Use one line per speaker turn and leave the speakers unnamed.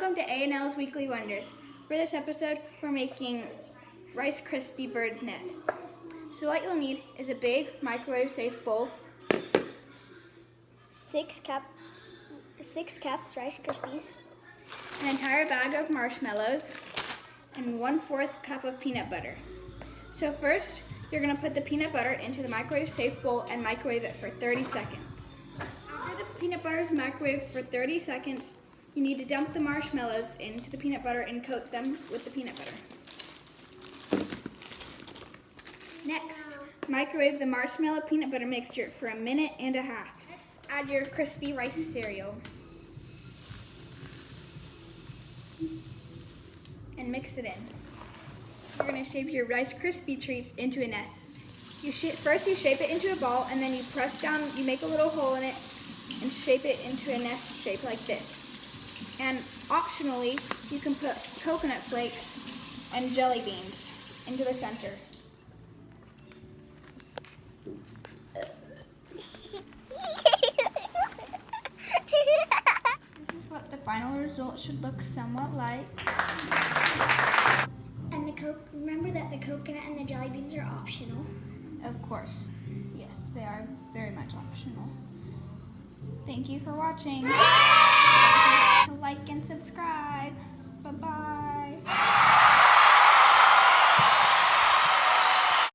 welcome to A&L's Weekly Wonders. For this episode, we're making Rice Krispie bird's nests. So what you'll need is a big microwave-safe bowl,
6 cups Rice Krispies,
an entire bag of marshmallows, and 1/4 cup of peanut butter. So first, you're going to put the peanut butter into the microwave-safe bowl and microwave it for 30 seconds. After the peanut butter is microwaved for 30 seconds, you need to dump the marshmallows into the peanut butter and coat them with the peanut butter. Next, microwave the marshmallow peanut butter mixture for 1.5 minutes. Next, add your crispy rice cereal and mix it in. You're going to shape your Rice Krispie treats into a nest. First you shape it into a ball, and then you press down, you make a little hole in it and shape it into a nest shape like this. And optionally, you can put coconut flakes and jelly beans into the center. This is what the final result should look somewhat like.
and remember that the coconut and the jelly beans are optional.
Of course, yes, they are very much optional. Thank you for watching. Like and subscribe. Bye-bye.